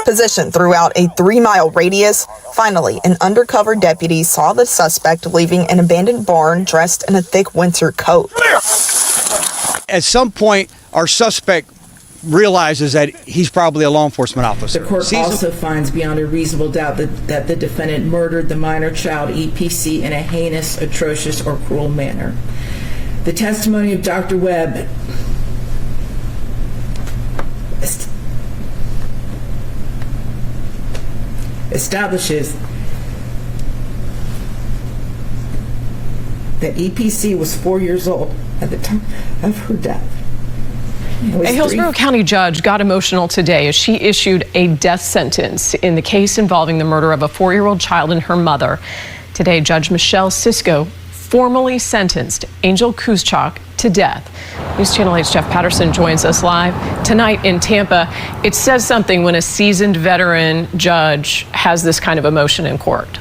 positioned throughout a 3-mile radius. Finally, an undercover deputy saw the suspect leaving an abandoned barn dressed in a thick winter coat. At some point, our suspect realizes that he's probably a law enforcement officer. The court also finds beyond a reasonable doubt that the defendant murdered the minor child EPC in a heinous, atrocious, or cruel manner. The testimony of Dr. Webb establishes that EPC was 4 years old at the time of her death. A Hillsborough County judge got emotional today as she issued a death sentence in the case involving the murder of a 4-year-old child and her mother. Today, Judge Michelle Cisco formally sentenced Gabriel Cuz Choc to death. News Channel 8's Jeff Patterson joins us live tonight in Tampa. It says something when a seasoned veteran judge has this kind of emotion in court.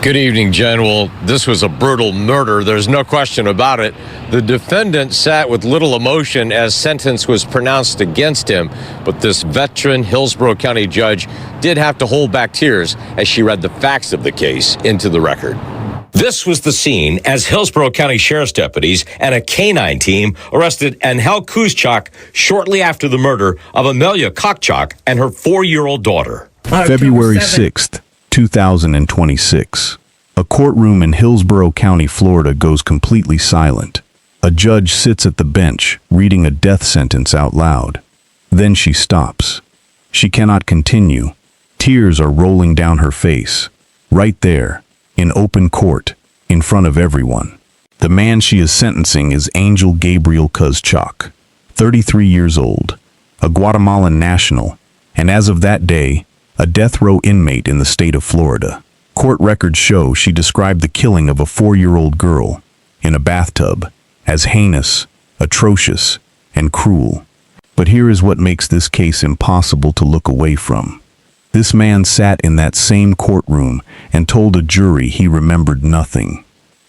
Good evening, Jen. Well, this was a brutal murder. There's no question about it. The defendant sat with little emotion as sentence was pronounced against him, but this veteran Hillsborough County judge did have to hold back tears as she read the facts of the case into the record. This was the scene as Hillsborough County Sheriff's deputies and a canine team arrested Gabriel Cuz Choc shortly after the murder of Amelia Choc and her 4-year-old daughter. February 6th, 2026. A courtroom in Hillsborough County, Florida goes completely silent. A judge sits at the bench, reading a death sentence out loud. Then she stops. She cannot continue. Tears are rolling down her face. Right there, in open court, in front of everyone. The man she is sentencing is Gabriel Cuz Choc, 33 years old, a Guatemalan national, and as of that day, a death row inmate in the state of Florida. Court records show she described the killing of a 4-year-old girl in a bathtub as heinous, atrocious, and cruel. But here is what makes this case impossible to look away from. This man sat in that same courtroom and told a jury he remembered nothing.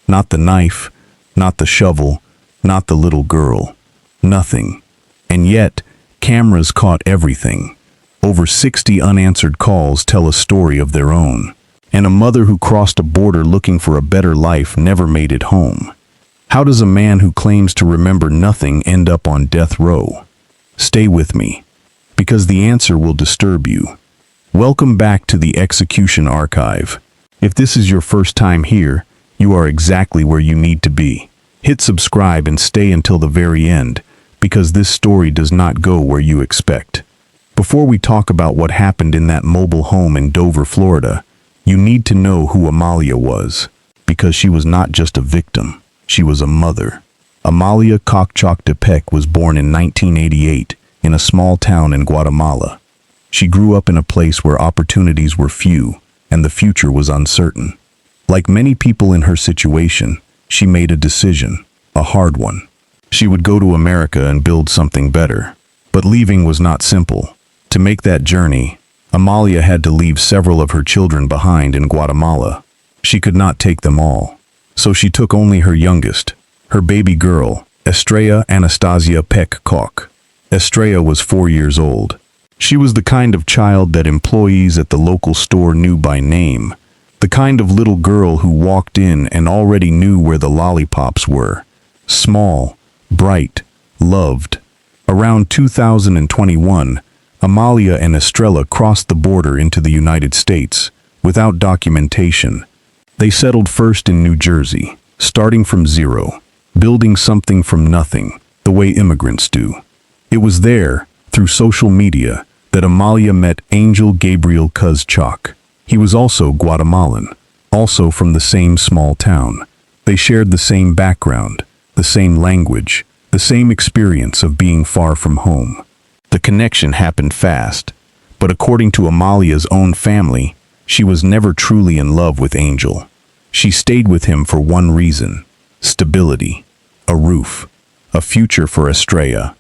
Not the knife, not the shovel, not the little girl. Nothing. And yet, cameras caught everything. Over 60 unanswered calls tell a story of their own. And a mother who crossed a border looking for a better life never made it home. How does a man who claims to remember nothing end up on death row? Stay with me, because the answer will disturb you. Welcome back to the Execution Archive. If this is your first time here, you are exactly where you need to be. Hit subscribe and stay until the very end, because this story does not go where you expect. Before we talk about what happened in that mobile home in Dover, Florida, you need to know who Amelia was, because she was not just a victim, she was a mother. Amelia Choc was born in 1988 in a small town in Guatemala. She grew up in a place where opportunities were few and the future was uncertain. Like many people in her situation, she made a decision, a hard one. She would go to America and build something better. But leaving was not simple. To make that journey, Amelia had to leave several of her children behind in Guatemala. She could not take them all. So she took only her youngest, her baby girl, Estrella Anastasia Choc. Estrella was 4 years old. She was the kind of child that employees at the local store knew by name. The kind of little girl who walked in and already knew where the lollipops were. Small, bright, loved. Around 2021, Amelia and Estrella crossed the border into the United States without documentation. They settled first in New Jersey, starting from zero, building something from nothing, the way immigrants do. It was there, through social media, that Amelia met Gabriel Cuz Choc. He was also Guatemalan, also from the same small town. They shared the same background, the same language, the same experience of being far from home. The connection happened fast, but according to Amelia's own family, she was never truly in love with Angel. She stayed with him for one reason: stability, a roof, a future for Estrella.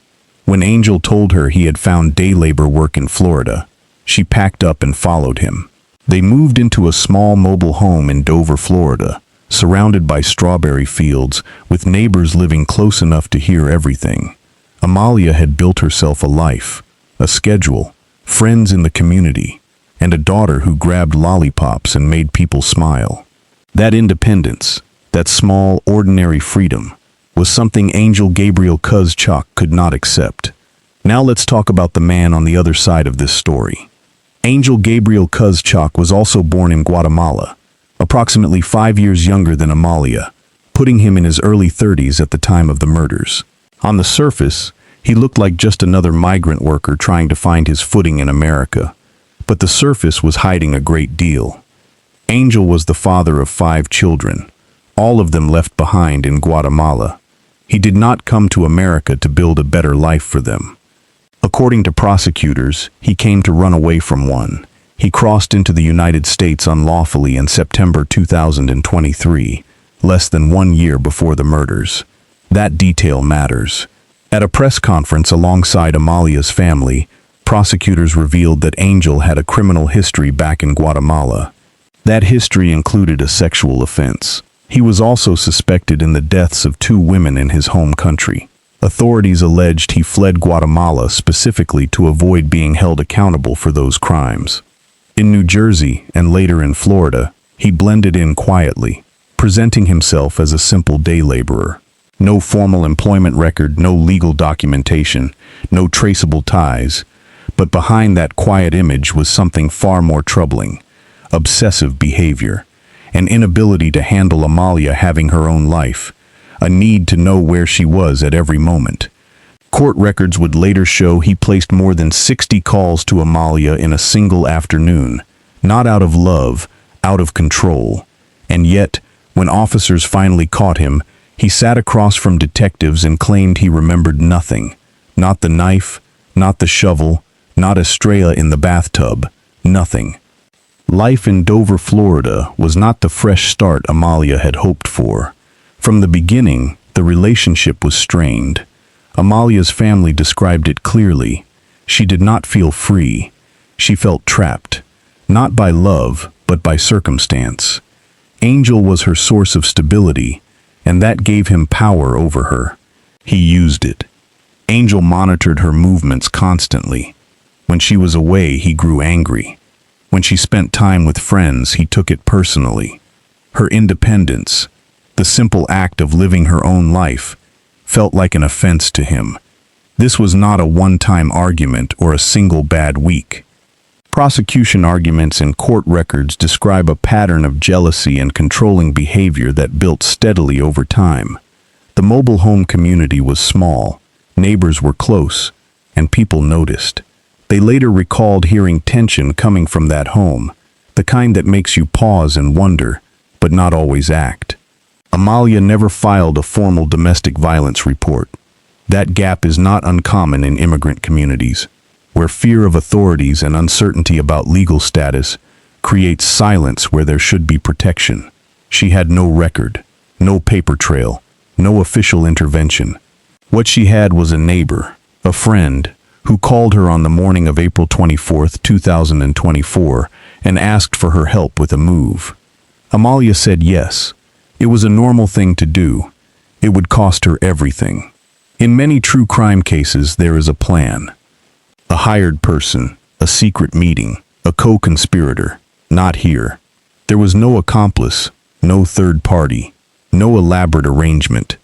When Angel told her he had found day labor work in Florida, she packed up and followed him. They moved into a small mobile home in Dover, Florida, surrounded by strawberry fields, with neighbors living close enough to hear everything. Amelia had built herself a life, a schedule, friends in the community, and a daughter who grabbed lollipops and made people smile. That independence, that small, ordinary freedom, was something Angel Gabriel Cuz Choc could not accept. Now let's talk about the man on the other side of this story. Angel Gabriel Cuz Choc was also born in Guatemala, approximately 5 years younger than Amalia, putting him in his early 30s at the time of the murders. On the surface, he looked like just another migrant worker trying to find his footing in America, but the surface was hiding a great deal. Angel was the father of 5 children, all of them left behind in Guatemala. He did not come to America to build a better life for them. According to prosecutors, he came to run away from one. He crossed into the United States unlawfully in September 2023, less than 1 year before the murders. That detail matters. At a press conference alongside Amalia's family, prosecutors revealed that Angel had a criminal history back in Guatemala. That history included a sexual offense. He was also suspected in the deaths of 2 women in his home country. Authorities alleged he fled Guatemala specifically to avoid being held accountable for those crimes. In New Jersey and later in Florida, he blended in quietly, presenting himself as a simple day laborer. No formal employment record, no legal documentation, no traceable ties. But behind that quiet image was something far more troubling: obsessive behavior, an inability to handle Amalia having her own life, a need to know where she was at every moment. Court records would later show he placed more than 60 calls to Amalia in a single afternoon, not out of love, out of control. And yet, when officers finally caught him, he sat across from detectives and claimed he remembered nothing. Not the knife, not the shovel, not Estrella in the bathtub, nothing. Life in Dover, Florida was not the fresh start Amalia had hoped for. From the beginning, the relationship was strained. Amalia's family described it clearly. She did not feel free. She felt trapped, not by love, but by circumstance. Angel was her source of stability, and that gave him power over her. He used it. Angel monitored her movements constantly. When she was away, he grew angry. When she spent time with friends, he took it personally. Her independence, the simple act of living her own life, felt like an offense to him. This was not a one-time argument or a single bad week. Prosecution arguments in court records describe a pattern of jealousy and controlling behavior that built steadily over time. The mobile home community was small, neighbors were close, and people noticed. They later recalled hearing tension coming from that home, the kind that makes you pause and wonder, but not always act. Amalia never filed a formal domestic violence report. That gap is not uncommon in immigrant communities, where fear of authorities and uncertainty about legal status creates silence where there should be protection. She had no record, no paper trail, no official intervention. What she had was a neighbor, a friend, who called her on the morning of April 24, 2024, and asked for her help with a move. Amalia said yes. It was a normal thing to do. It would cost her everything. In many true crime cases, there is a plan. A hired person, a secret meeting, a co-conspirator. Not here. There was no accomplice, no third party, no elaborate arrangement.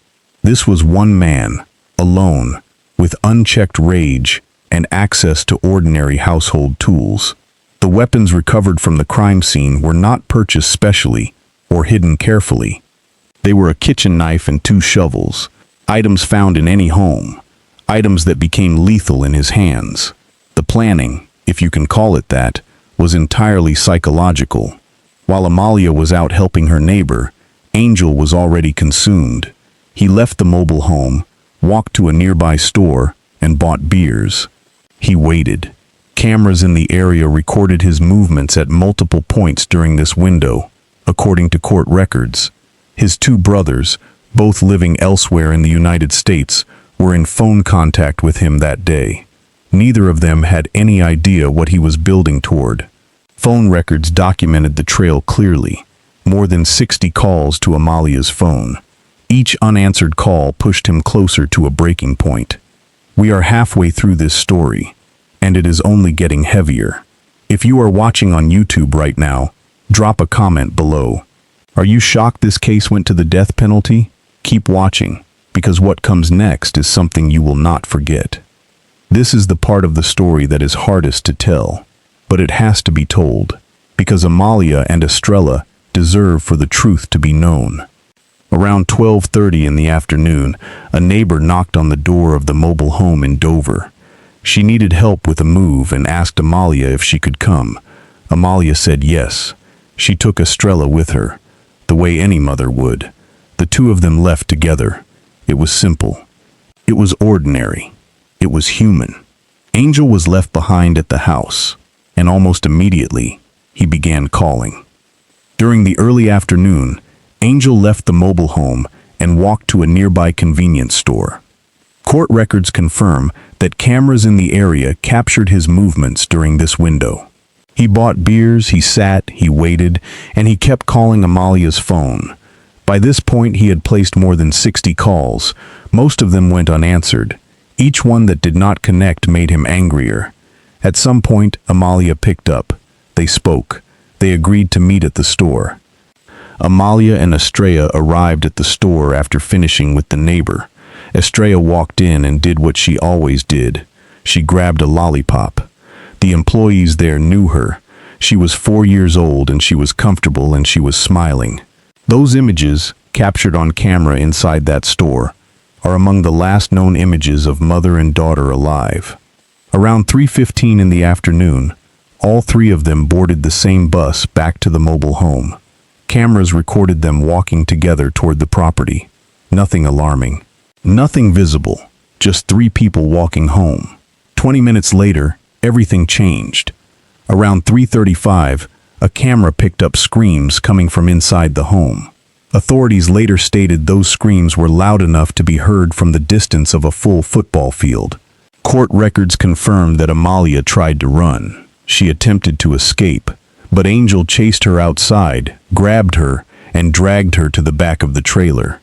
This was one man, alone, with unchecked rage and access to ordinary household tools. The weapons recovered from the crime scene were not purchased specially or hidden carefully. They were a kitchen knife and 2 shovels, items found in any home, items that became lethal in his hands. The planning, if you can call it that, was entirely psychological. While Amalia was out helping her neighbor, Angel was already consumed. He left the mobile home, walked to a nearby store, and bought beers. He waited. Cameras in the area recorded his movements at multiple points during this window, according to court records. His 2 brothers, both living elsewhere in the United States, were in phone contact with him that day. Neither of them had any idea what he was building toward. Phone records documented the trail clearly. More than 60 calls to Amalia's phone. Each unanswered call pushed him closer to a breaking point. We are halfway through this story. and it is only getting heavier. If you are watching on YouTube right now, drop a comment below. Are you shocked this case went to the death penalty? Keep watching, because what comes next is something you will not forget. This is the part of the story that is hardest to tell, but it has to be told, because Amalia and Estrella deserve for the truth to be known. Around 12:30 in the afternoon, a neighbor knocked on the door of the mobile home in Dover. She needed help with a move and asked Amalia if she could come. Amalia said yes. She took Estrella with her, the way any mother would. The two of them left together. It was simple. It was ordinary. It was human. Angel was left behind at the house, and almost immediately, he began calling. During the early afternoon, Angel left the mobile home and walked to a nearby convenience store. Court records confirm that cameras in the area captured his movements during this window. He bought beers, he sat, he waited, and he kept calling Amalia's phone. By this point, he had placed more than 60 calls. Most of them went unanswered. Each one that did not connect made him angrier. At some point, Amalia picked up. They spoke. They agreed to meet at the store. Amalia and Estrella arrived at the store after finishing with the neighbor. Estrella walked in and did what she always did. She grabbed a lollipop. The employees there knew her. She was 4 years old and she was comfortable and she was smiling. Those images, captured on camera inside that store, are among the last known images of mother and daughter alive. Around 3:15 in the afternoon, all three of them boarded the same bus back to the mobile home. Cameras recorded them walking together toward the property. Nothing alarming. Nothing visible. Just three people walking home. 20 minutes later, everything changed. Around 3:35, a camera picked up screams coming from inside the home. Authorities later stated those screams were loud enough to be heard from the distance of a full football field. Court records confirmed that Amalia tried to run. She attempted to escape, but Angel chased her outside, grabbed her, and dragged her to the back of the trailer.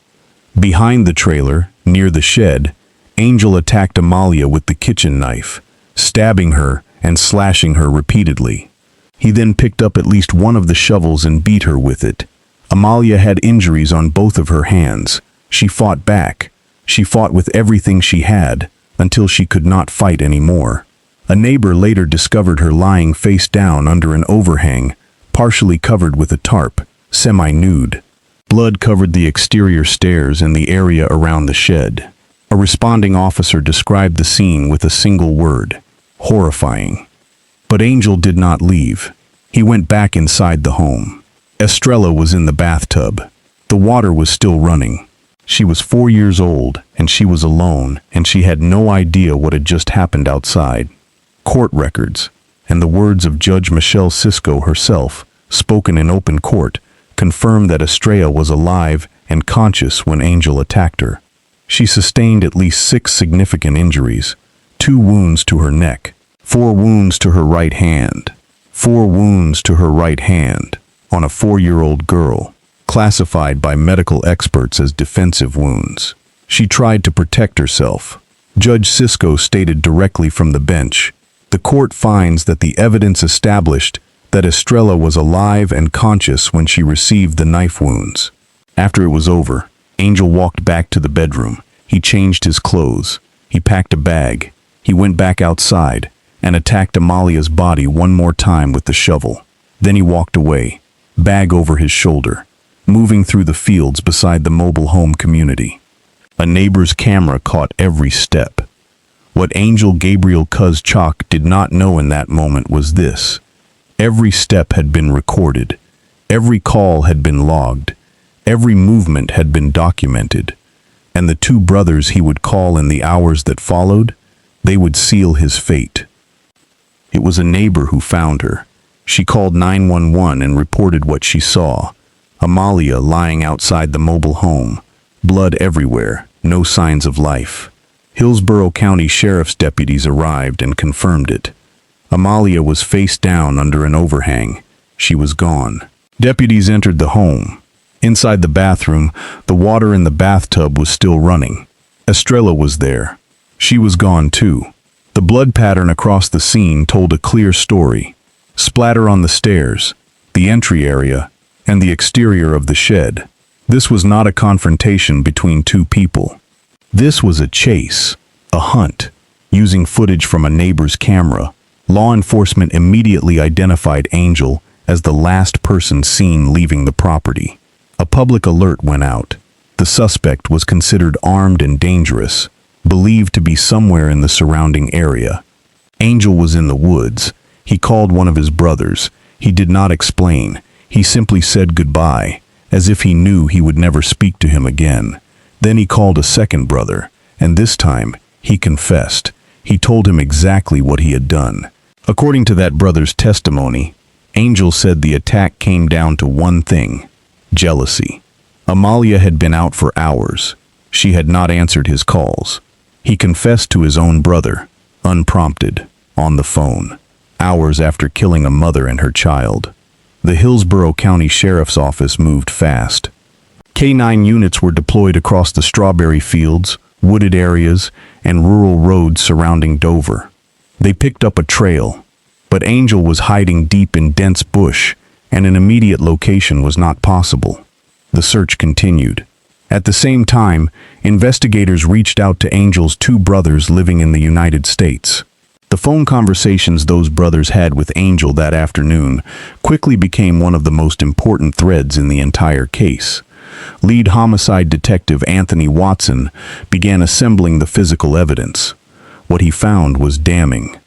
Behind the trailer, near the shed, Angel attacked Amalia with the kitchen knife, stabbing her and slashing her repeatedly. He then picked up at least one of the shovels and beat her with it. Amalia had injuries on both of her hands. She fought back. She fought with everything she had, until she could not fight anymore. A neighbor later discovered her lying face down under an overhang, partially covered with a tarp, semi-nude. Blood covered the exterior stairs and the area around the shed. A responding officer described the scene with a single word: horrifying. But Angel did not leave. He went back inside the home. Estrella was in the bathtub. The water was still running. She was 4 years old, and she was alone, and she had no idea what had just happened outside. Court records, and the words of Judge Michelle Cisco herself, spoken in open court, confirmed that Estrella was alive and conscious when Angel attacked her. She sustained at least 6 significant injuries: 2 wounds to her neck, 4 wounds to her right hand, 4 wounds to her right hand, on a 4-year-old girl, classified by medical experts as defensive wounds. She tried to protect herself. Judge Cisco stated directly from the bench, "The court finds that the evidence established that Estrella was alive and conscious when she received the knife wounds." After it was over, Angel walked back to the bedroom. He changed his clothes. He packed a bag. He went back outside and attacked Amalia's body one more time with the shovel. Then he walked away, bag over his shoulder, moving through the fields beside the mobile home community. A neighbor's camera caught every step. What Angel Gabriel Cuz Choc did not know in that moment was this: every step had been recorded, every call had been logged, every movement had been documented, and the 2 brothers he would call in the hours that followed, they would seal his fate. It was a neighbor who found her. She called 911 and reported what she saw: Amalia lying outside the mobile home, blood everywhere, no signs of life. Hillsborough County Sheriff's deputies arrived and confirmed it. Amalia was face down under an overhang. She was gone. Deputies entered the home. Inside the bathroom, the water in the bathtub was still running. Estrella was there. She was gone too. The blood pattern across the scene told a clear story. Splatter on the stairs, the entry area, and the exterior of the shed. This was not a confrontation between two people. This was a chase, a hunt. Using footage from a neighbor's camera, law enforcement immediately identified Angel as the last person seen leaving the property. A public alert went out. The suspect was considered armed and dangerous, believed to be somewhere in the surrounding area. Angel was in the woods. He called one of his brothers. He did not explain. He simply said goodbye, as if he knew he would never speak to him again. Then he called a second brother, and this time he confessed. He told him exactly what he had done. According to that brother's testimony, Angel said the attack came down to one thing: jealousy. Amalia had been out for hours. She had not answered his calls. He confessed to his own brother, unprompted, on the phone, hours after killing a mother and her child. The Hillsborough County Sheriff's Office moved fast. K-9 units were deployed across the strawberry fields, wooded areas, and rural roads surrounding Dover. They picked up a trail, but Angel was hiding deep in dense bush, and an immediate location was not possible. The search continued. At the same time, investigators reached out to Angel's two brothers living in the United States. The phone conversations those brothers had with Angel that afternoon quickly became one of the most important threads in the entire case. Lead homicide detective Anthony Watson began assembling the physical evidence. What he found was damning.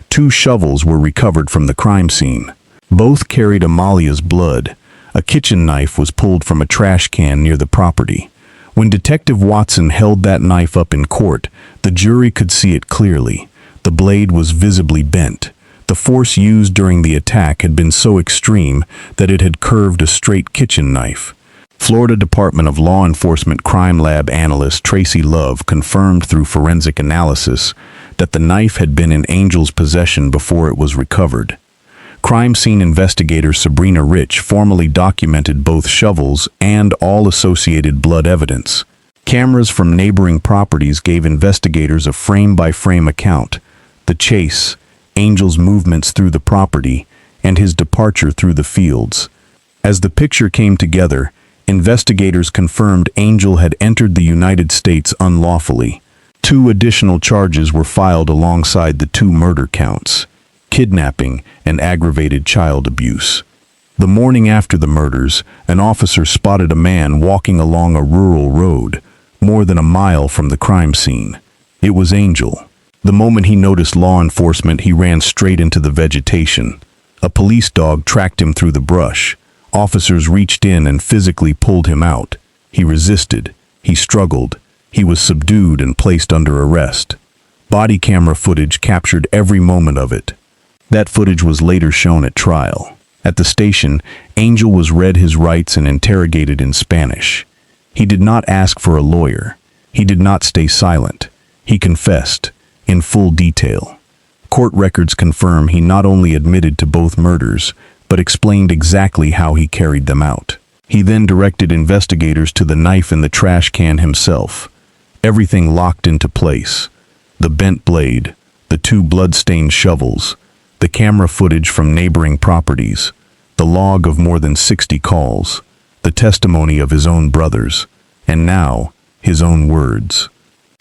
2 shovels were recovered from the crime scene. Both carried Amalia's blood. A kitchen knife was pulled from a trash can near the property. When Detective Watson held that knife up in court, the jury could see it clearly. The blade was visibly bent. The force used during the attack had been so extreme that it had curved a straight kitchen knife. Florida Department of Law Enforcement Crime Lab analyst Tracy Love confirmed through forensic analysis that the knife had been in Angel's possession before it was recovered. Crime scene investigator Sabrina Rich formally documented both shovels and all associated blood evidence. Cameras from neighboring properties gave investigators a frame-by-frame account: the chase, Angel's movements through the property, and his departure through the fields. As the picture came together, investigators confirmed Angel had entered the United States unlawfully. 2 additional charges were filed alongside the 2 murder counts: kidnapping and aggravated child abuse. The morning after the murders, an officer spotted a man walking along a rural road, more than a mile from the crime scene. It was Angel. The moment he noticed law enforcement, he ran straight into the vegetation. A police dog tracked him through the brush. Officers reached in and physically pulled him out. He resisted. He struggled. He was subdued and placed under arrest. Body camera footage captured every moment of it. That footage was later shown at trial. At the station, Angel was read his rights and interrogated in Spanish. He did not ask for a lawyer. He did not stay silent. He confessed, in full detail. Court records confirm he not only admitted to both murders, but explained exactly how he carried them out. He then directed investigators to the knife in the trash can himself. Everything locked into place: the bent blade, the 2 blood-stained shovels, the camera footage from neighboring properties, the log of more than 60 calls, the testimony of his own brothers, and now, his own words.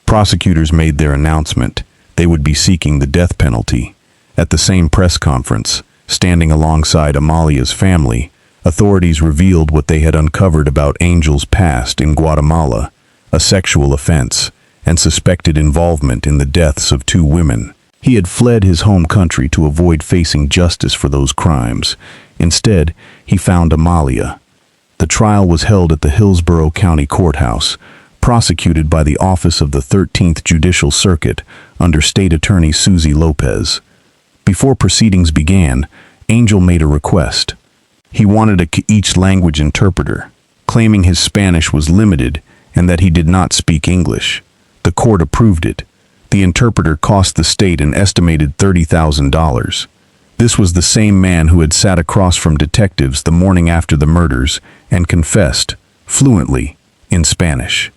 Prosecutors made their announcement. They would be seeking the death penalty. At the same press conference, standing alongside Amalia's family, authorities revealed what they had uncovered about Angel's past in Guatemala: a sexual offense, and suspected involvement in the deaths of 2 women. He had fled his home country to avoid facing justice for those crimes. Instead, he found Amalia. The trial was held at the Hillsborough County Courthouse, prosecuted by the Office of the 13th Judicial Circuit under State Attorney Susie Lopez. Before proceedings began, Angel made a request. He wanted a each language interpreter, claiming his Spanish was limited and that he did not speak English. The court approved it. The interpreter cost the state an estimated $30,000. This was the same man who had sat across from detectives the morning after the murders and confessed, fluently, in Spanish.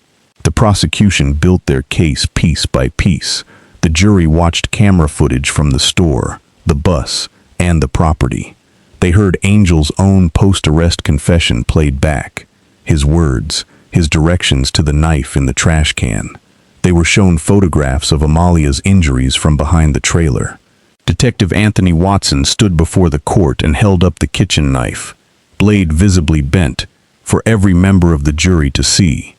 The prosecution built their case piece by piece. The jury watched camera footage from the store, the bus, and the property. They heard Angel's own post-arrest confession played back. His words, his directions to the knife in the trash can. They were shown photographs of Amalia's injuries from behind the trailer. Detective Anthony Watson stood before the court and held up the kitchen knife, blade visibly bent, for every member of the jury to see.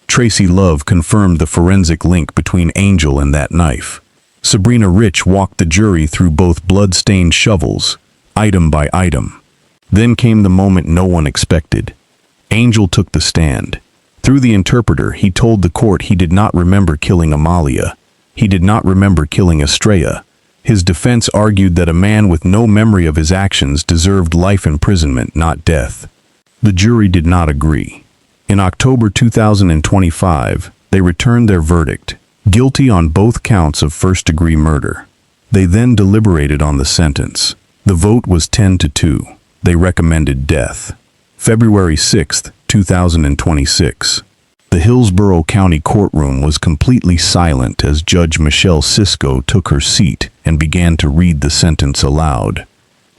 Tracy Love confirmed the forensic link between Angel and that knife. Sabrina Rich walked the jury through both blood-stained shovels, item by item. Then came the moment no one expected. Angel took the stand. Through the interpreter, he told the court he did not remember killing Amalia. He did not remember killing Estrella. His defense argued that a man with no memory of his actions deserved life imprisonment, not death. The jury did not agree. In October 2025, they returned their verdict, guilty on both counts of first-degree murder. They then deliberated on the sentence. The vote was 10-2. They recommended death. February 6, 2026. The Hillsborough County courtroom was completely silent as Judge Michelle Cisco took her seat and began to read the sentence aloud.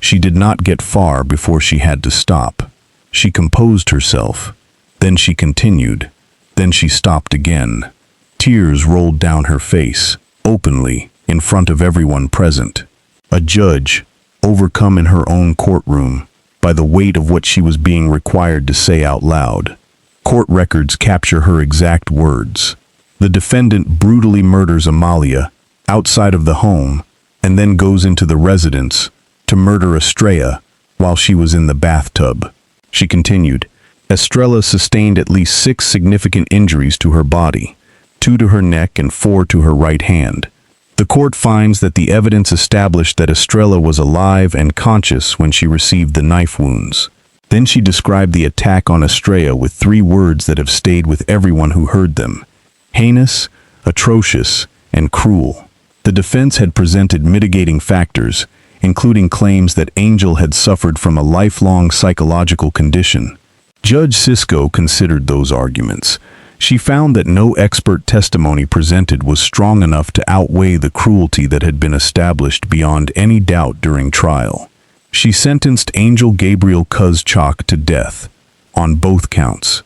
She did not get far before she had to stop. She composed herself. Then she continued. Then she stopped again. Tears rolled down her face, openly, in front of everyone present. A judge, overcome in her own courtroom by the weight of what she was being required to say out loud. Court records capture her exact words. The defendant brutally murders Amalia outside of the home and then goes into the residence to murder Estrella while she was in the bathtub. She continued, Estrella sustained at least 6 significant injuries to her body, 2 to her neck and 4 to her right hand. The court finds that the evidence established that Estrella was alive and conscious when she received the knife wounds. Then she described the attack on Estrella with 3 words that have stayed with everyone who heard them: heinous, atrocious, and cruel. The defense had presented mitigating factors, including claims that Angel had suffered from a lifelong psychological condition. Judge Cisco considered those arguments. She found that no expert testimony presented was strong enough to outweigh the cruelty that had been established beyond any doubt during trial. She sentenced Angel Gabriel Cuz Choc to death, on both counts.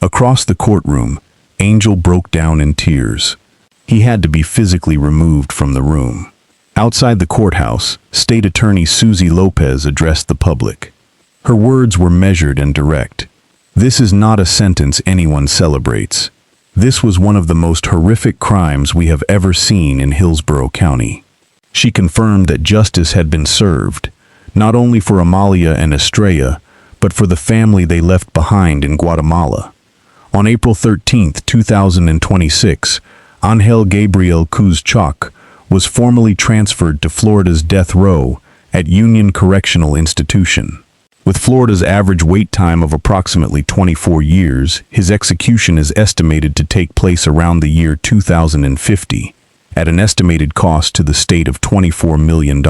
Across the courtroom, Angel broke down in tears. He had to be physically removed from the room. Outside the courthouse, State Attorney Susie Lopez addressed the public. Her words were measured and direct. This is not a sentence anyone celebrates. This was one of the most horrific crimes we have ever seen in Hillsborough County. She confirmed that justice had been served, not only for Amalia and Estrella, but for the family they left behind in Guatemala. On April 13, 2026, Angel Gabriel Cuz Choc was formally transferred to Florida's death row at Union Correctional Institution. With Florida's average wait time of approximately 24 years, his execution is estimated to take place around the year 2050, at an estimated cost to the state of $24 million.